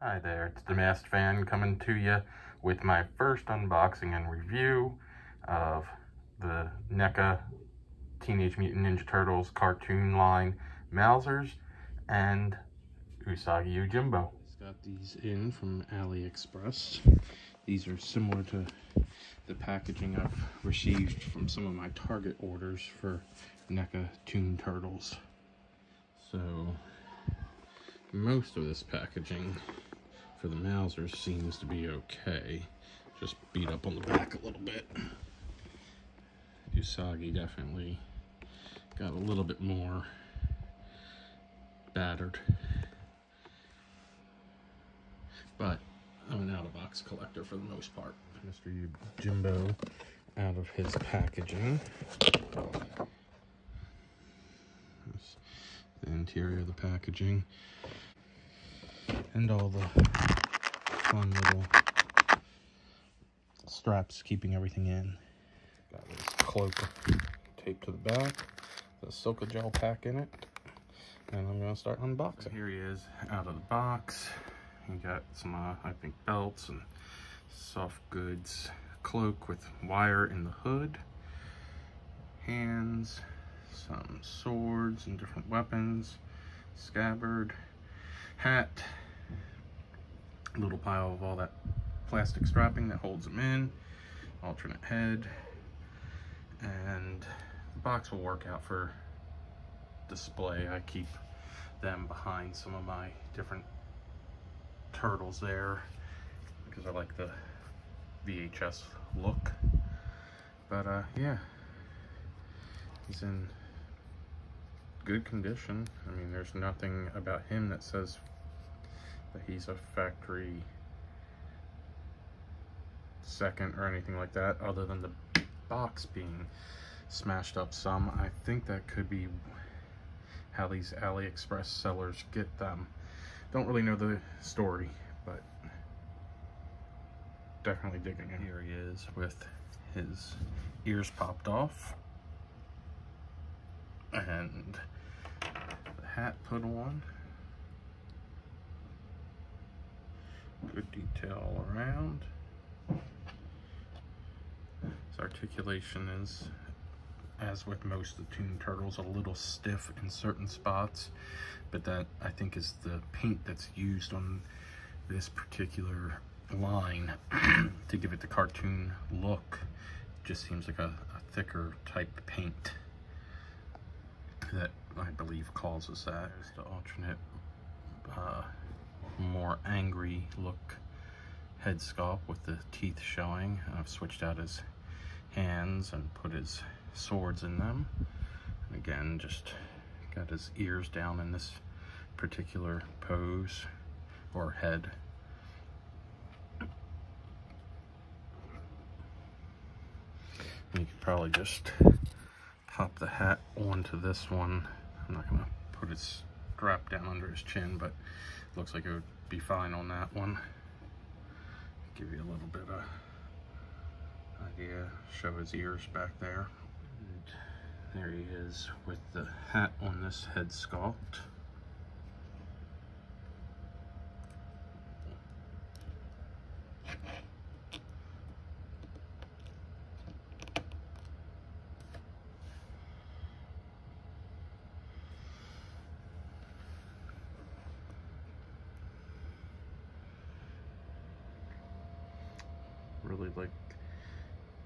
Hi there, it's the Masked Fan coming to you with my first unboxing and review of the NECA Teenage Mutant Ninja Turtles cartoon line Mousers and Usagi Yojimbo. Just got these in from AliExpress. These are similar to the packaging I've received from some of my Target orders for NECA Toon Turtles. So most of this packaging for the Mousers seems to be okay. Just beat up on the back a little bit. Usagi definitely got a little bit more battered. But I'm an out-of-box collector for the most part. Mr. Yojimbo out of his packaging. There's the interior of the packaging. And all the fun little straps keeping everything in. Got this cloak taped to the back, the Silka Gel pack in it, and I'm gonna start unboxing. So here he is out of the box. You got some, I think, belts and soft goods cloak with wire in the hood, hands, some swords and different weapons, scabbard, hat, little pile of all that plastic strapping that holds them in, alternate head, and the box will work out for display. I keep them behind some of my different turtles there because I like the VHS look. But yeah, he's in good condition. I mean, there's nothing about him that says that he's a factory second or anything like that, other than the box being smashed up some. I think that could be how these AliExpress sellers get them. Don't really know the story, but definitely digging it. Here he is with his ears popped off and the hat put on. Good detail all around. His articulation is, as with most of the Toon Turtles, a little stiff in certain spots, but that I think is the paint that's used on this particular line to give it the cartoon look. Just seems like a thicker type paint that I believe causes that. There's the alternate more angry look head sculpt with the teeth showing. I've switched out his hands and put his swords in them. And again, just got his ears down in this particular pose or head. And you could probably just pop the hat onto this one. I'm not gonna put his strap down under his chin, but it looks like it would be fine on that one. Give you a little bit of idea, show his ears back there. And there he is with the hat on this head sculpt. Really like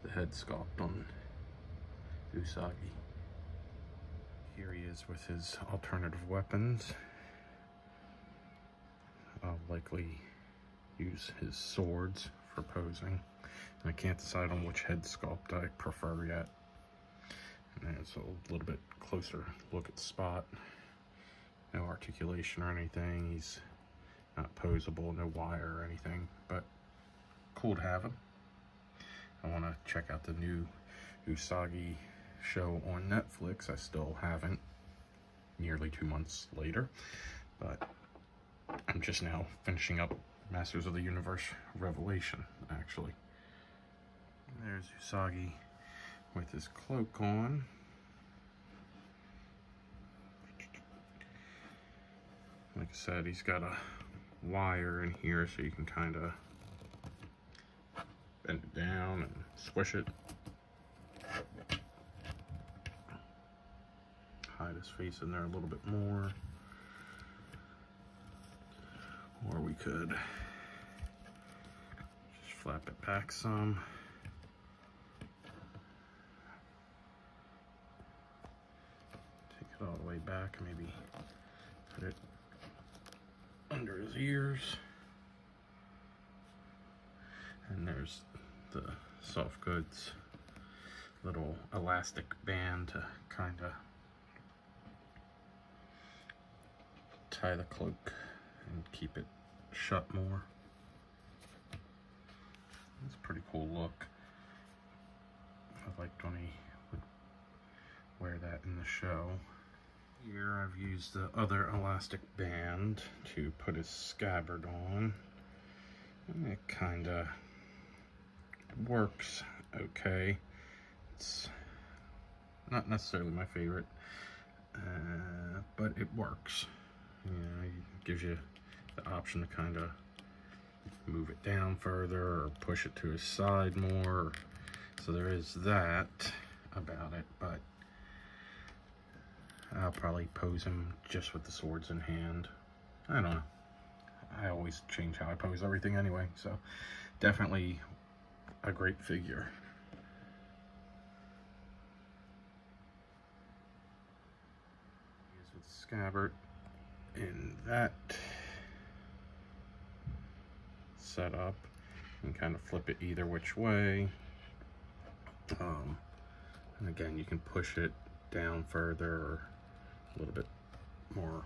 the head sculpt on Usagi. Here he is with his alternative weapons. I'll likely use his swords for posing. And I can't decide on which head sculpt I prefer yet. And there's a little bit closer look at Spot. No articulation or anything. He's not posable, no wire or anything, but cool to have him. I want to check out the new Usagi show on Netflix. I still haven't, nearly 2 months later, but I'm just now finishing up Masters of the Universe Revelation, actually. There's Usagi with his cloak on. Like I said, he's got a wire in here so you can kind of bend it down and squish it. Hide his face in there a little bit more. Or we could just flap it back some. Take it all the way back, maybe put it under his ears. And there's the soft goods little elastic band to kind of tie the cloak and keep it shut more. It's a pretty cool look. I liked when he would wear that in the show. Here I've used the other elastic band to put his scabbard on. And it kind of works okay. It's not necessarily my favorite, but it works. You know, it gives you the option to kind of move it down further or push it to his side more. So there is that about it, but I'll probably pose him just with the swords in hand. I don't know. I always change how I pose everything anyway, so definitely a great figure. With scabbard in that setup, and kind of flip it either which way. And again, you can push it down further or a little bit more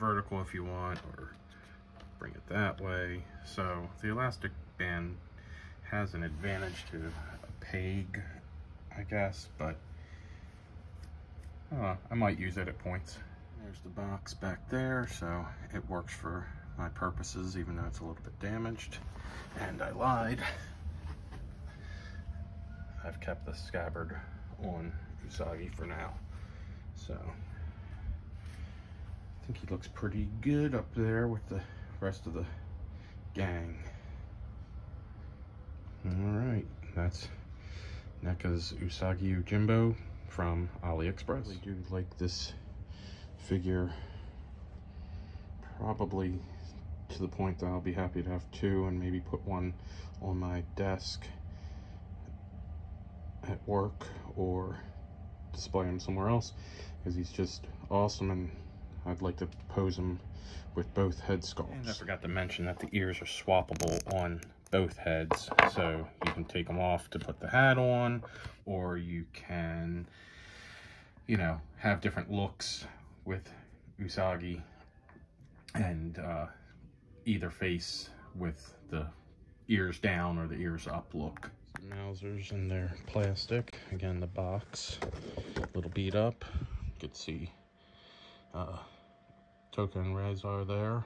vertical if you want, or bring it that way. So the elastic band has an advantage to a peg, I guess, but I might use it at points. There's the box back there, so it works for my purposes, even though it's a little bit damaged. And I lied. I've kept the scabbard on Usagi for now. So I think he looks pretty good up there with the rest of the gang. Alright, that's NECA's Usagi Yojimbo from AliExpress. I do like this figure, probably to the point that I'll be happy to have two and maybe put one on my desk at work or display him somewhere else, because he's just awesome, and I'd like to pose him with both head sculpts. And I forgot to mention that the ears are swappable on both heads, so you can take them off to put the hat on, or you can, you know, have different looks with Usagi and either face with the ears down or the ears up look. Mausers in their plastic. Again, the box, a little beat up. You could see Toka and Rez are there.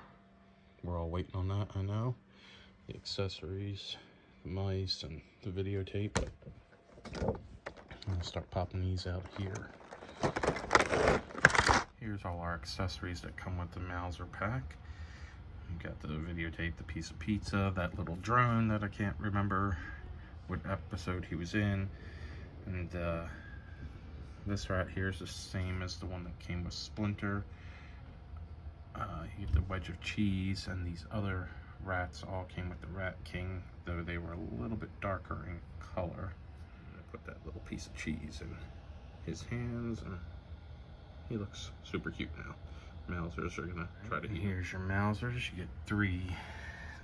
We're all waiting on that, I know. The accessories, the mice, and the videotape. I'm gonna start popping these out here. Here's all our accessories that come with the Mauser pack. You got the videotape, the piece of pizza, that little drone that I can't remember what episode he was in, and this rat here is the same as the one that came with Splinter. You get the wedge of cheese, and these other rats all came with the Rat King, though they were a little bit darker in color. I put that little piece of cheese in his hands, and he looks super cute now. Mausers are gonna try to eat. Here's your Mausers. You get 3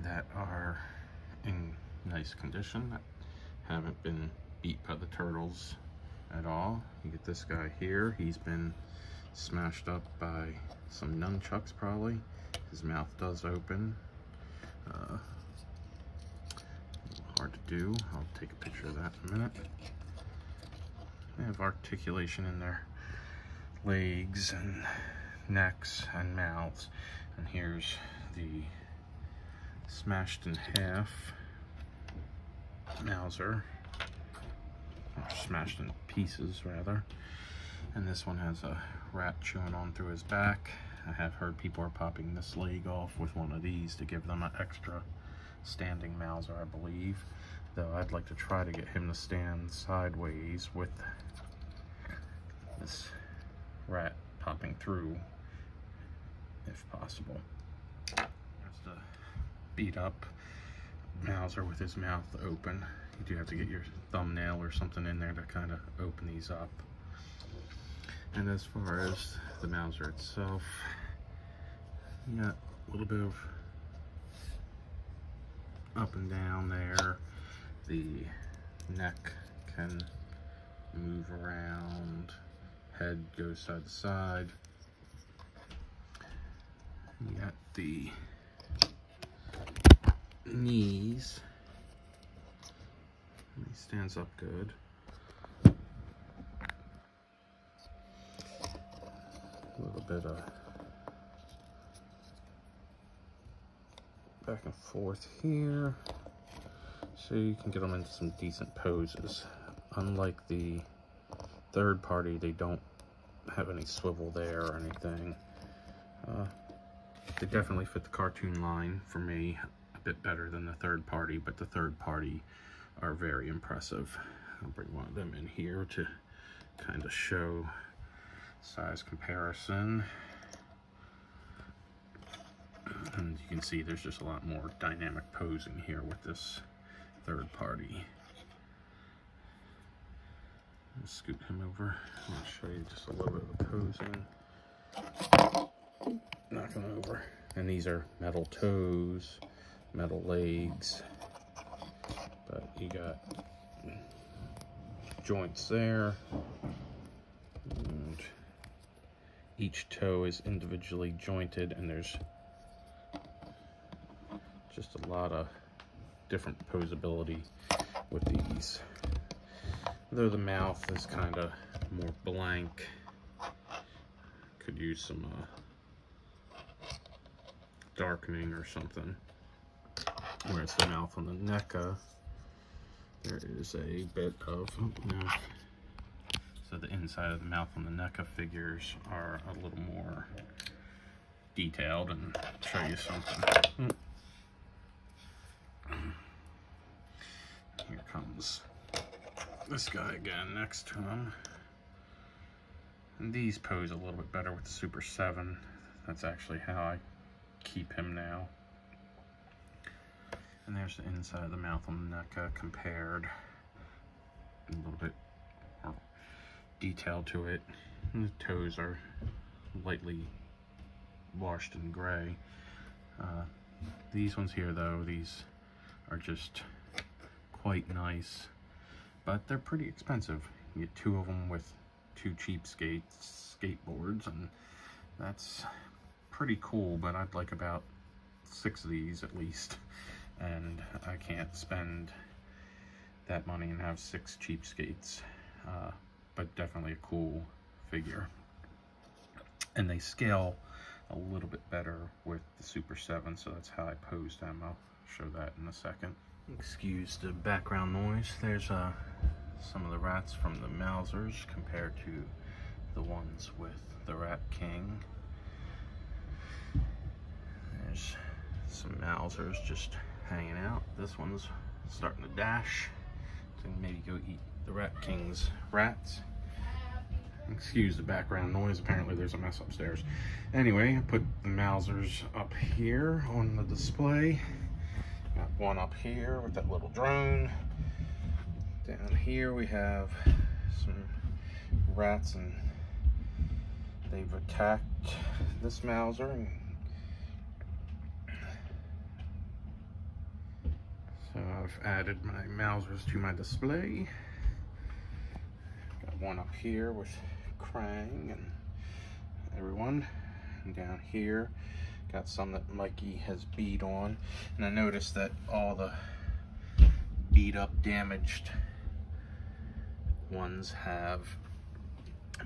that are in nice condition, that haven't been beat by the turtles at all. You get this guy here. He's been smashed up by some nunchucks probably. His mouth does open. Hard to do. I'll take a picture of that in a minute. They have articulation in their legs and necks and mouths. And here's the smashed in half Mauser, or smashed in pieces rather. And this one has a rat chewing on through his back. I have heard people are popping this leg off with one of these to give them an extra standing Mauser, I believe. Though I'd like to try to get him to stand sideways with this rat popping through, if possible. There's the beat up Mauser with his mouth open. You do have to get your thumbnail or something in there to kind of open these up. And as far as the Mauser itself, you got a little bit of up and down there. The neck can move around, head goes side to side. You got the knees. He stands up good. A little bit of back and forth here, so you can get them into some decent poses. Unlike the third party, they don't have any swivel there or anything. They definitely fit the cartoon line for me a bit better than the third party, but the third party are very impressive. I'll bring one of them in here to kind of show size comparison. And you can see there's just a lot more dynamic posing here with this third party. I'll scoot him over. I'll show you just a little bit of the posing. Knock him over. And these are metal toes, metal legs, but you got joints there. And each toe is individually jointed, and there's just a lot of different posability with these. Though the mouth is kind of more blank, could use some darkening or something. Whereas the mouth on the NECA, there is a bit of, so the inside of the mouth on the NECA figures are a little more detailed, and I'll show you something. Here comes this guy again next to him. And these pose a little bit better with the Super 7. That's actually how I keep him now. And there's the inside of the mouth on the NECA compared. A little bit more detail to it. And the toes are lightly washed in gray. These ones here though, these are just quite nice, but they're pretty expensive. You get two of them with two skateboards, and that's pretty cool, but I'd like about 6 of these at least, and I can't spend that money and have 6 cheapskates, but definitely a cool figure. And they scale a little bit better with the Super 7, so that's how I posed them. I'll show that in a second. Excuse the background noise. There's some of the rats from the Mausers compared to the ones with the Rat King. There's some Mausers just hanging out. This one's starting to dash to maybe go eat the Rat King's rats. Excuse the background noise. Apparently there's a mess upstairs. Anyway, I put the Mausers up here on the display. Got one up here with that little drone. Down here we have some rats, and they've attacked this Mauser. And so I've added my Mausers to my display. Got one up here with Krang and everyone. And down here, got some that Mikey has beat on. And I noticed that all the beat up, damaged ones have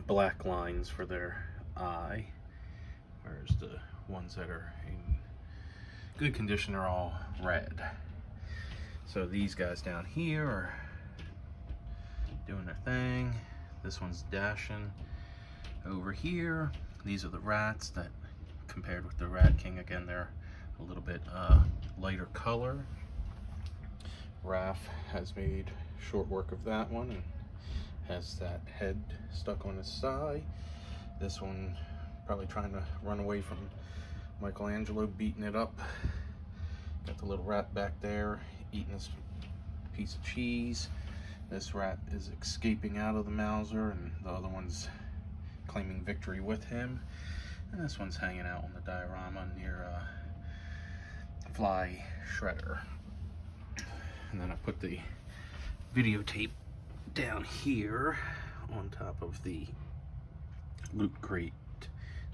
black lines for their eye, whereas the ones that are in good condition are all red. So these guys down here are doing their thing. This one's dashing over here. These are the rats that compared with the Rat King. Again, they're a little bit lighter color. Raph has made short work of that one and has that head stuck on his side. This one probably trying to run away from Michelangelo, beating it up. Got the little rat back there eating his piece of cheese. This rat is escaping out of the Mauser, and the other one's claiming victory with him. And this one's hanging out on the diorama near Fly Shredder. And then I put the videotape down here on top of the Loot Crate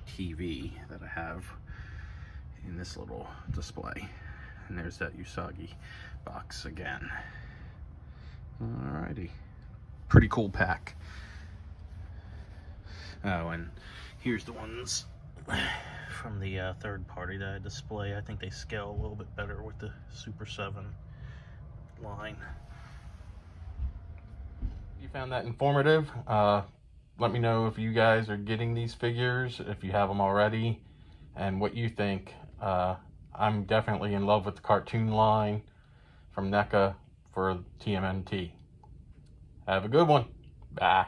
TV that I have in this little display. And there's that Usagi box again. Alrighty, pretty cool pack. Oh, and here's the ones from the third party that I display. I think they scale a little bit better with the Super 7 line. You found that informative? Let me know if you guys are getting these figures, if you have them already, and what you think. I'm definitely in love with the cartoon line from NECA for TMNT. Have a good one. Bye.